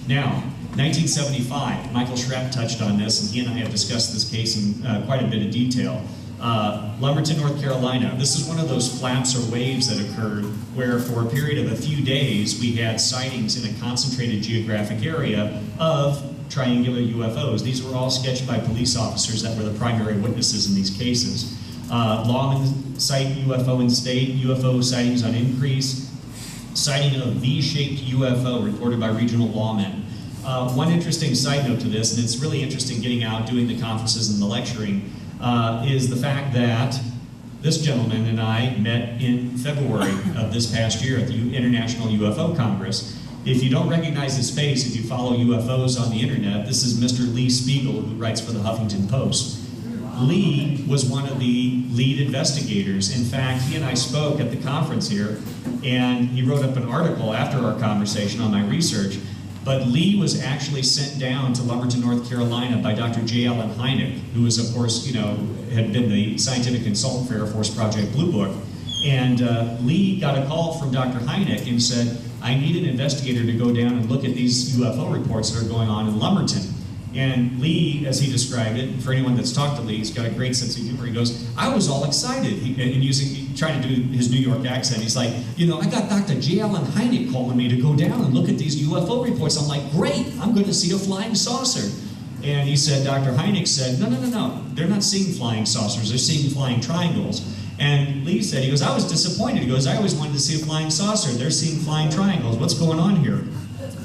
Now, 1975, Michael Schrapp touched on this, and he and I have discussed this case in quite a bit of detail. Lumberton, North Carolina. This is one of those flaps or waves that occurred where for a period of a few days we had sightings in a concentrated geographic area of triangular UFOs. These were all sketched by police officers that were the primary witnesses in these cases. Lawmen cite UFO in state, UFO sightings on increase, sighting of V-shaped UFO reported by regional lawmen. One interesting side note to this, and it's really interesting getting out, doing the conferences and the lecturing, is the fact that this gentleman and I met in February of this past year at the International UFO Congress. If you don't recognize his face, if you follow UFOs on the internet, this is Mr. Lee Spiegel, who writes for the Huffington Post. Lee was one of the lead investigators. In fact, he and I spoke at the conference here, and he wrote up an article after our conversation on my research. But Lee was actually sent down to Lumberton, North Carolina by Dr. J. Allen Hynek, who was, of course, had been the scientific consultant for Air Force Project Blue Book. And Lee got a call from Dr. Hynek and said, I need an investigator to go down and look at these UFO reports that are going on in Lumberton. And Lee, as he described it, for anyone that's talked to Lee, he's got a great sense of humor. He goes, I was all excited. Trying to do his New York accent. He's like, I got Dr. J. Allen Hynek calling me to go down and look at these UFO reports. I'm like, great, I'm going to see a flying saucer. And he said, Dr. Hynek said, no, they're not seeing flying saucers, they're seeing flying triangles. And Lee said, he goes, I was disappointed. He goes, I always wanted to see a flying saucer. They're seeing flying triangles. What's going on here?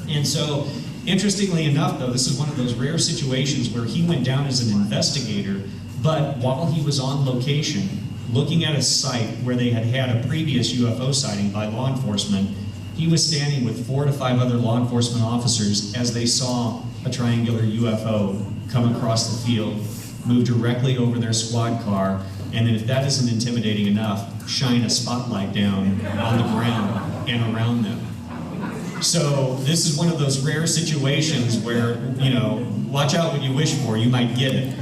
And so, interestingly enough, though, this is one of those rare situations where he went down as an investigator, but while he was on location, looking at a site where they had had a previous UFO sighting by law enforcement, he was standing with 4 to 5 other law enforcement officers as they saw a triangular UFO come across the field, move directly over their squad car, and then if that isn't intimidating enough, shine a spotlight down on the ground and around them. So this is one of those rare situations where, watch out what you wish for, you might get it.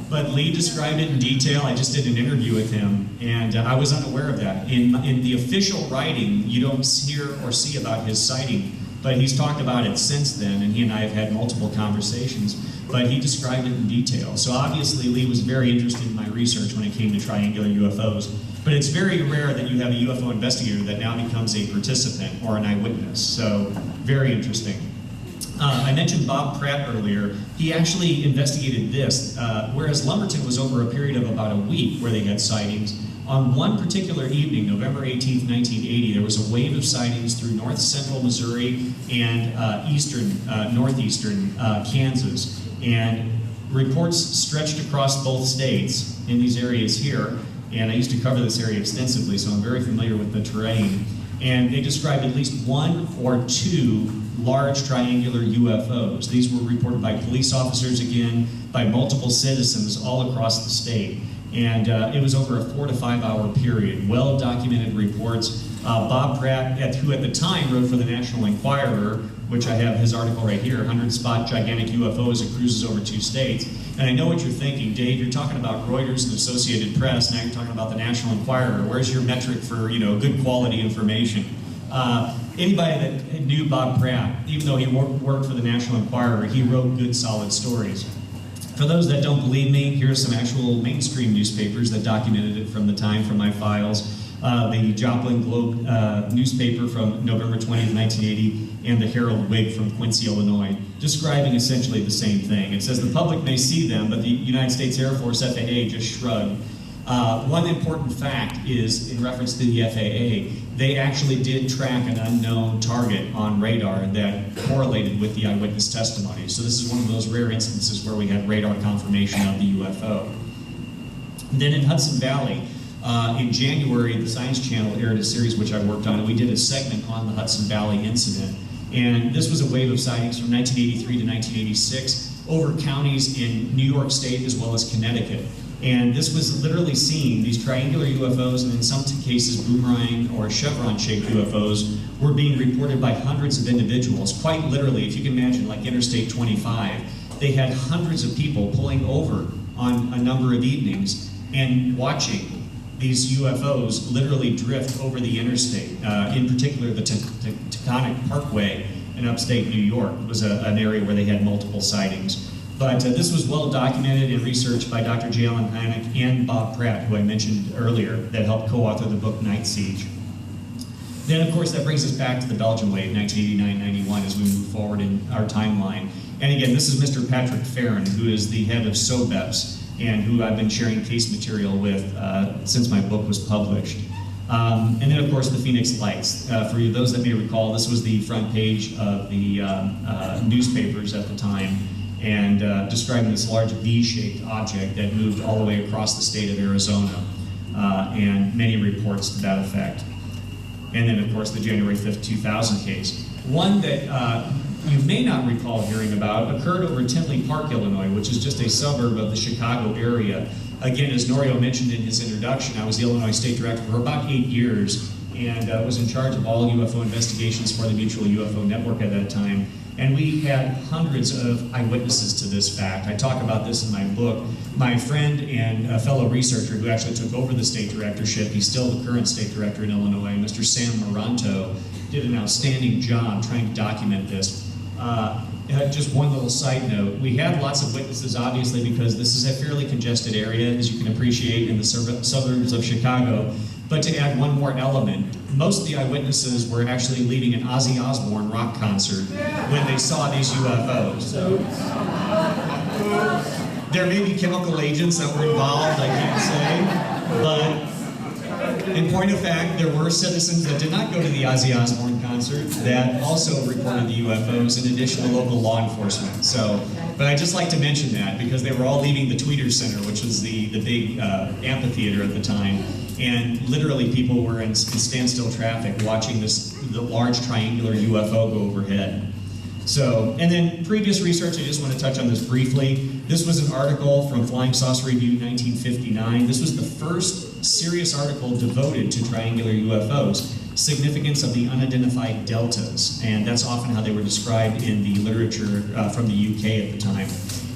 But Lee described it in detail. I just did an interview with him, and I was unaware of that. In the official writing, you don't hear or see about his sighting, but he's talked about it since then, and he and I have had multiple conversations, but he described it in detail. So obviously Lee was very interested in my research when it came to triangular UFOs, but it's very rare that you have a UFO investigator that now becomes a participant or an eyewitness, so very interesting. I mentioned Bob Pratt earlier. He actually investigated this, whereas Lumberton was over a period of about a week where they had sightings. On one particular evening, November 18th, 1980, there was a wave of sightings through north central Missouri and northeastern Kansas. And reports stretched across both states in these areas here. And I used to cover this area extensively, so I'm very familiar with the terrain. And they described at least 1 or 2 large triangular UFOs. These were reported by police officers, again, by multiple citizens all across the state. And it was over a 4 to 5 hour period. Well-documented reports. Bob Pratt, who at the time wrote for the National Enquirer, which I have his article right here, 100-spot gigantic UFOs that cruises over 2 states. And I know what you're thinking, Dave, you're talking about Reuters and Associated Press, now you're talking about the National Enquirer. Where's your metric for, good quality information? Anybody that knew Bob Pratt, even though he worked for the National Enquirer, he wrote good, solid stories. For those that don't believe me, here's some actual mainstream newspapers that documented it from the time from my files. The Joplin Globe newspaper from November 20th, 1980, and the Herald Whig from Quincy, Illinois, describing essentially the same thing. It says the public may see them, but the United States Air Force FAA just shrugged. One important fact is, in reference to the FAA, they actually did track an unknown target on radar that correlated with the eyewitness testimony. So this is one of those rare instances where we had radar confirmation of the UFO. Then in Hudson Valley, in January, the Science Channel aired a series which I worked on, and we did a segment on the Hudson Valley incident. And this was a wave of sightings from 1983 to 1986 over counties in New York State as well as Connecticut. And this was literally seen, these triangular UFOs, and in some cases boomerang or chevron-shaped UFOs, were being reported by hundreds of individuals. Quite literally, if you can imagine, like Interstate 25, they had hundreds of people pulling over on a number of evenings and watching these UFOs literally drift over the interstate, in particular the Taconic Parkway in upstate New York. It was an area where they had multiple sightings. But this was well documented and researched by Dr. J. Allen Hynek and Bob Pratt, who I mentioned earlier, that helped co-author the book Night Siege. Then, of course, that brings us back to the Belgian Wave, 1989-91, as we move forward in our timeline. And again, this is Mr. Patrick Farron, who is the head of SOBEPS, and who I've been sharing case material with since my book was published. And then, of course, the Phoenix Lights. For those that may recall, this was the front page of the newspapers at the time, and describing this large V-shaped object that moved all the way across the state of Arizona, and many reports to that effect. And then, of course, the January 5th, 2000 case. One that you may not recall hearing about occurred over Tinley Park, Illinois, which is just a suburb of the Chicago area. Again, as Norio mentioned in his introduction, I was the Illinois State Director for about 8 years, and was in charge of all UFO investigations for the Mutual UFO Network at that time. And we had hundreds of eyewitnesses to this fact. I talk about this in my book. My friend and a fellow researcher who actually took over the state directorship, he's still the current state director in Illinois, Mr. Sam Moranto, did an outstanding job trying to document this. Just one little side note, we had lots of witnesses, obviously, because this is a fairly congested area, as you can appreciate, in the suburbs of Chicago. But to add one more element, most of the eyewitnesses were actually leaving an Ozzy Osbourne rock concert when they saw these UFOs. There may be chemical agents that were involved, I can't say, but in point of fact, there were citizens that did not go to the Ozzy Osbourne concert that also reported the UFOs, in addition to local law enforcement. So, but I just like to mention that because they were all leaving the Tweeter Center, which was the big amphitheater at the time, and literally people were in standstill traffic watching the large triangular UFO go overhead. So, and then previous research, I just want to touch on this briefly. This was an article from Flying Saucer Review 1959. This was the first serious article devoted to triangular UFOs, significance of the unidentified deltas, and that's often how they were described in the literature from the UK at the time,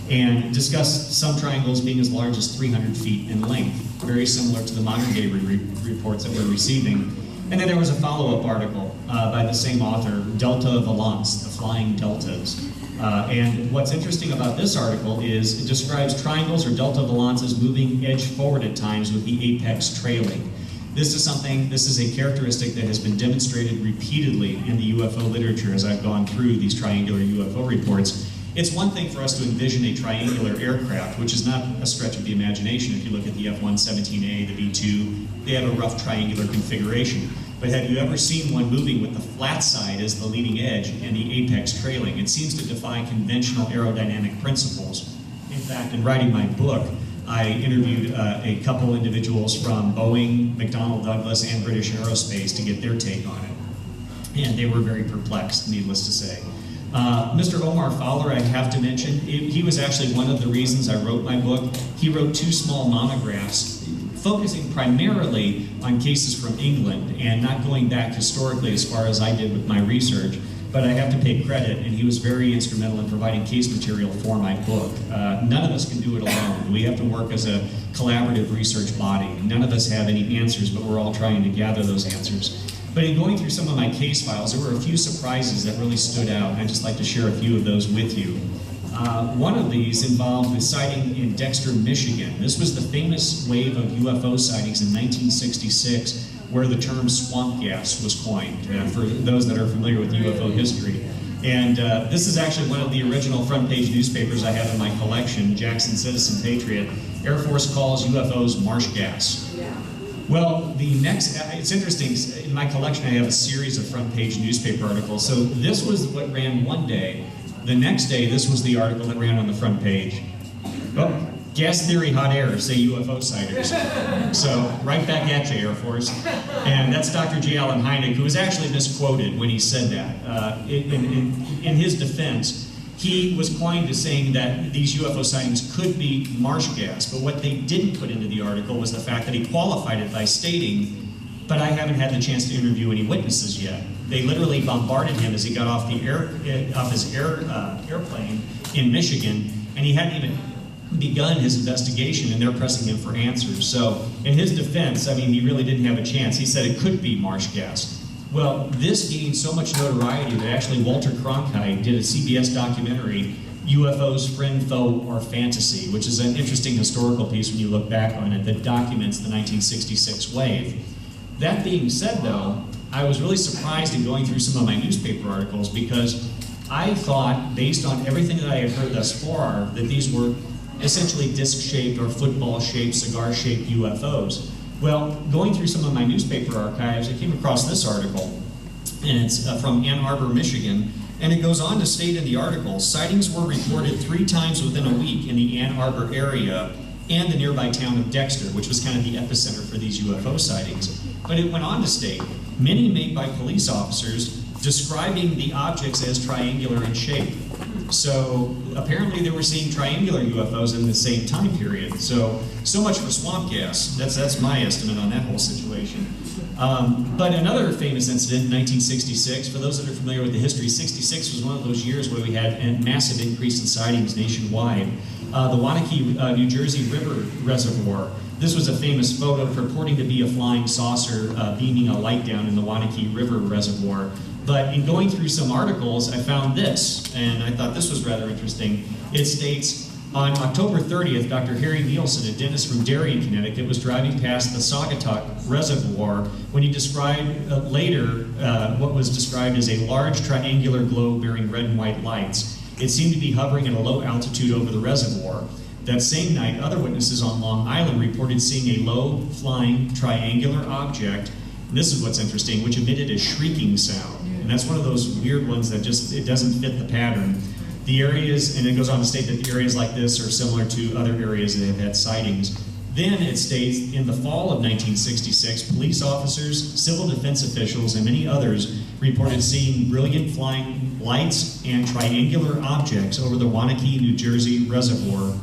and discussed some triangles being as large as 300 feet in length, very similar to the modern day reports that we're receiving. And then there was a follow-up article by the same author, Delta Volants, the flying deltas. And what's interesting about this article is it describes triangles or delta volants moving edge forward at times with the apex trailing. This is a characteristic that has been demonstrated repeatedly in the UFO literature as I've gone through these triangular UFO reports. It's one thing for us to envision a triangular aircraft, which is not a stretch of the imagination. If you look at the F-117A, the B-2, they have a rough triangular configuration. But have you ever seen one moving with the flat side as the leading edge and the apex trailing? It seems to defy conventional aerodynamic principles. In fact, in writing my book, I interviewed a couple individuals from Boeing, McDonnell Douglas, and British Aerospace to get their take on it. And they were very perplexed, needless to say. Mr. Omar Fowler, I have to mention, he was actually one of the reasons I wrote my book. He wrote 2 small monographs focusing primarily on cases from England and not going back historically as far as I did with my research. But I have to pay credit, and he was very instrumental in providing case material for my book. None of us can do it alone. We have to work as a collaborative research body. None of us have any answers, but we're all trying to gather those answers. But in going through some of my case files, there were a few surprises that really stood out, and I'd just like to share a few of those with you. One of these involved the sighting in Dexter, Michigan. This was the famous wave of UFO sightings in 1966, where the term swamp gas was coined, for those that are familiar with UFO history. And this is actually one of the original front page newspapers I have in my collection, Jackson Citizen Patriot. Air Force calls UFOs marsh gas. Well, it's interesting, in my collection I have a series of front page newspaper articles. So this was what ran one day. The next day, this was the article that ran on the front page. Oh, gas theory, hot air, say UFO sighters. So right back at you, Air Force. And that's Dr. J. Allen Hynek, who was actually misquoted when he said that. In his defense, he was coined as saying that these UFO sightings could be marsh gas, but what they didn't put into the article was the fact that he qualified it by stating, but I haven't had the chance to interview any witnesses yet. They literally bombarded him as he got off his airplane in Michigan, and he hadn't even begun his investigation, and they're pressing him for answers. So in his defense, I mean, he really didn't have a chance. He said it could be marsh gas. Well, this gained so much notoriety that actually Walter Cronkite did a CBS documentary, UFOs, Friend, Foe, or Fantasy, which is an interesting historical piece when you look back on it that documents the 1966 wave. That being said, though, I was really surprised in going through some of my newspaper articles because I thought, based on everything that I had heard thus far, that these were essentially disc-shaped or football-shaped, cigar-shaped UFOs. Well, going through some of my newspaper archives, I came across this article, and it's from Ann Arbor, Michigan, and it goes on to state in the article, sightings were reported 3 times within a week in the Ann Arbor area and the nearby town of Dexter, which was kind of the epicenter for these UFO sightings. But it went on to state, many made by police officers describing the objects as triangular in shape. So apparently they were seeing triangular UFOs in the same time period. So much for swamp gas. That's my estimate on that whole situation. But another famous incident in 1966, for those that are familiar with the history, 66 was one of those years where we had a massive increase in sightings nationwide. The Wanakee, New Jersey River Reservoir. This was a famous photo purporting to be a flying saucer beaming a light down in the Wanakee River Reservoir. But in going through some articles, I found this, and I thought this was rather interesting. It states, on October 30th, Dr. Harry Nielsen, a dentist from Darien, Connecticut, was driving past the Saugatuck Reservoir when he described later what was described as a large triangular globe bearing red and white lights. It seemed to be hovering at a low altitude over the reservoir. That same night, other witnesses on Long Island reported seeing a low-flying triangular object, and this is what's interesting, which emitted a shrieking sound. And that's one of those weird ones that just, it doesn't fit the pattern. The areas, and it goes on to state that the areas like this are similar to other areas that have had sightings. Then it states, in the fall of 1966, police officers, civil defense officials, and many others reported seeing brilliant flying lights and triangular objects over the Wanakee, New Jersey reservoir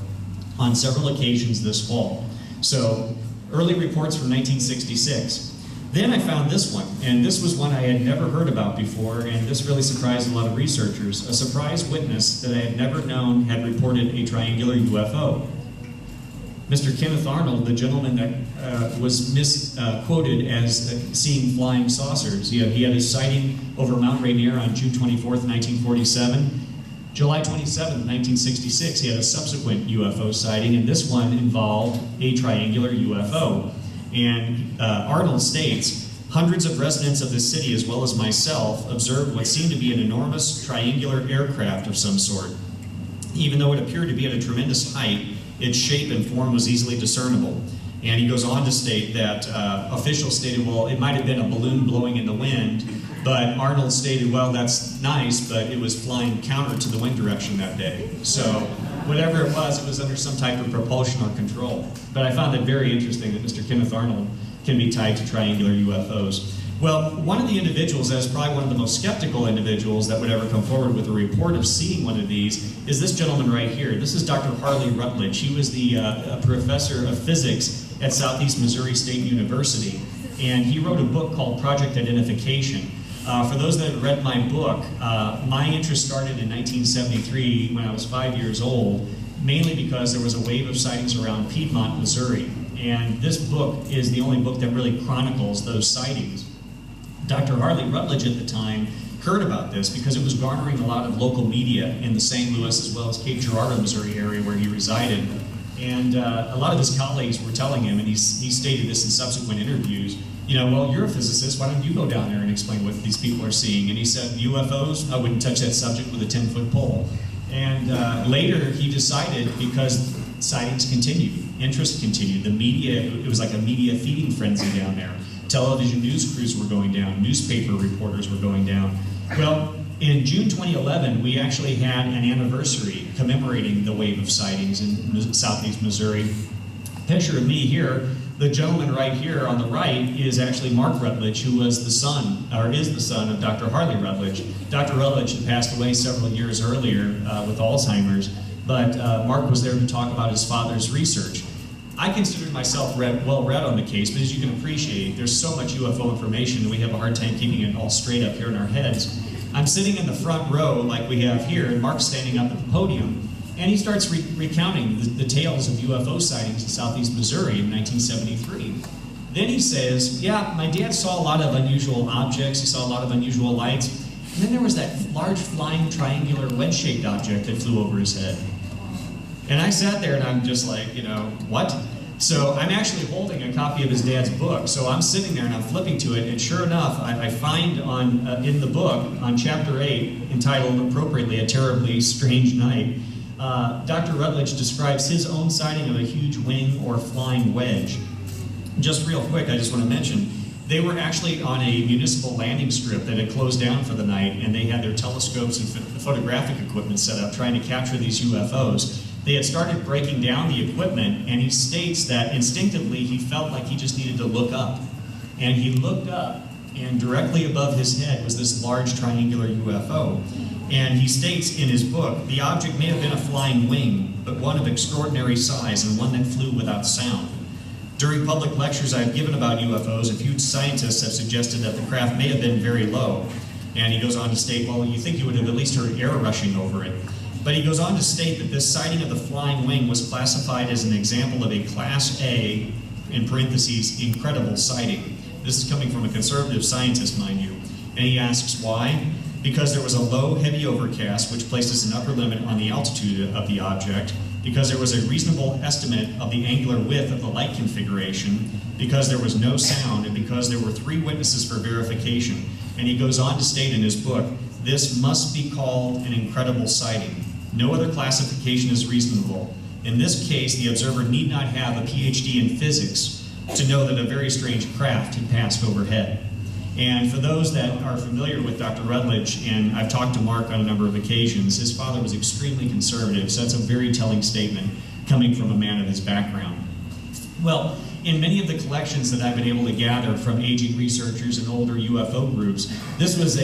on several occasions this fall. So, early reports from 1966. Then I found this one, and this was one I had never heard about before, and this really surprised a lot of researchers. A surprise witness that I had never known had reported a triangular UFO. Mr. Kenneth Arnold, the gentleman that was misquoted as seeing flying saucers. He had his sighting over Mount Rainier on June 24th, 1947. July 27th, 1966, he had a subsequent UFO sighting, and this one involved a triangular UFO. And Arnold states, hundreds of residents of the city, as well as myself, observed what seemed to be an enormous triangular aircraft of some sort. Even though it appeared to be at a tremendous height, its shape and form was easily discernible. And he goes on to state that officials stated, well, it might have been a balloon blowing in the wind, but Arnold stated, well, that's nice, but it was flying counter to the wind direction that day. So whatever it was under some type of propulsion or control. But I found it very interesting that Mr. Kenneth Arnold can be tied to triangular UFOs. Well, one of the individuals that is probably one of the most skeptical individuals that would ever come forward with a report of seeing one of these is this gentleman right here. This is Dr. Harley Rutledge. He was the professor of physics at Southeast Missouri State University, and he wrote a book called Project Identification. For those that have read my book, my interest started in 1973 when I was 5 years old, mainly because there was a wave of sightings around Piedmont, Missouri. And this book is the only book that really chronicles those sightings. Dr. Harley Rutledge at the time heard about this because it was garnering a lot of local media in the St. Louis as well as Cape Girardeau, Missouri area where he resided. And a lot of his colleagues were telling him, and he stated this in subsequent interviews, you know, well, you're a physicist, why don't you go down there and explain what these people are seeing? And he said, UFOs, I wouldn't touch that subject with a 10-foot pole. And later he decided, because sightings continued, interest continued, the media, it was like a media feeding frenzy down there. Television news crews were going down, newspaper reporters were going down. Well, in June 2011, we actually had an anniversary commemorating the wave of sightings in southeast Missouri. Picture of me here, the gentleman right here on the right is actually Mark Rutledge, who was the son, or is the son of Dr. Harley Rutledge. Dr. Rutledge had passed away several years earlier with Alzheimer's, but Mark was there to talk about his father's research. I considered myself well read on the case, but as you can appreciate, there's so much UFO information and we have a hard time keeping it all straight up here in our heads. I'm sitting in the front row like we have here, and Mark's standing up at the podium, and he starts recounting the tales of UFO sightings in southeast Missouri in 1973. Then he says, yeah, my dad saw a lot of unusual objects, he saw a lot of unusual lights, and then there was that large flying triangular wedge-shaped object that flew over his head. And I sat there and I'm just like, what? So I'm actually holding a copy of his dad's book. So I'm sitting there and I'm flipping to it, and sure enough, I find in the book, on chapter 8, entitled appropriately, A Terribly Strange Night, Dr. Rutledge describes his own sighting of a huge wing or flying wedge. Just real quick, I just want to mention, they were actually on a municipal landing strip that had closed down for the night, and they had their telescopes and photographic equipment set up trying to capture these UFOs. They had started breaking down the equipment, and he states that instinctively he felt like he just needed to look up. And he looked up, and directly above his head was this large triangular UFO. And he states in his book, the object may have been a flying wing, but one of extraordinary size and one that flew without sound. During public lectures I have given about UFOs, a few scientists have suggested that the craft may have been very low. And he goes on to state, well, you think you would have at least heard air rushing over it. But he goes on to state that this sighting of the flying wing was classified as an example of a Class A, in parentheses, incredible sighting. This is coming from a conservative scientist, mind you. And he asks why? Because there was a low, heavy overcast, which places an upper limit on the altitude of the object, because there was a reasonable estimate of the angular width of the light configuration, because there was no sound, and because there were 3 witnesses for verification. And he goes on to state in his book, this must be called an incredible sighting. No other classification is reasonable. In this case, the observer need not have a PhD in physics to know that a very strange craft had passed overhead. And for those that are familiar with Dr. Rutledge, and I've talked to Mark on a number of occasions, his father was extremely conservative, so that's a very telling statement coming from a man of his background. Well, in many of the collections that I've been able to gather from aging researchers and older UFO groups, this was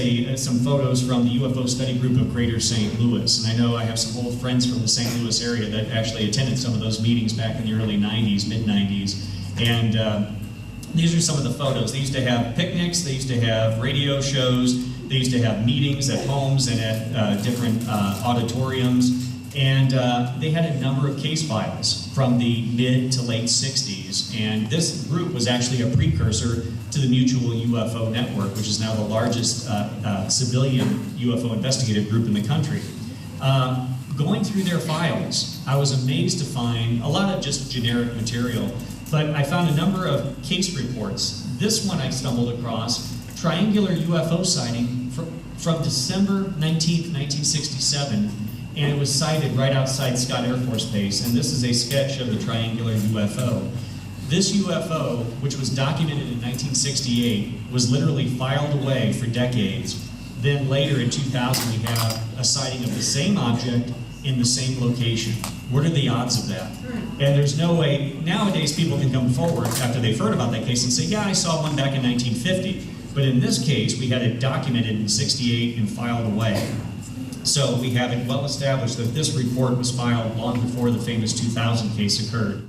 some photos from the UFO study group of Greater St. Louis. And I know I have some old friends from the St. Louis area that actually attended some of those meetings back in the early 90s, mid-90s. And these are some of the photos. They used to have picnics, they used to have radio shows, they used to have meetings at homes and at different auditoriums. And they had a number of case files from the mid to late 60s. And this group was actually a precursor to the Mutual UFO Network, which is now the largest civilian UFO investigative group in the country. Going through their files, I was amazed to find a lot of just generic material, but I found a number of case reports. This one I stumbled across, triangular UFO sighting from December 19th, 1967, and it was sighted right outside Scott Air Force Base, and this is a sketch of the triangular UFO. This UFO, which was documented in 1968, was literally filed away for decades. Then later in 2000, we have a sighting of the same object in the same location. What are the odds of that? And there's no way, nowadays people can come forward after they've heard about that case and say, yeah, I saw one back in 1950. But in this case, we had it documented in 68 and filed away. So we have it well established that this report was filed long before the famous 2000 case occurred.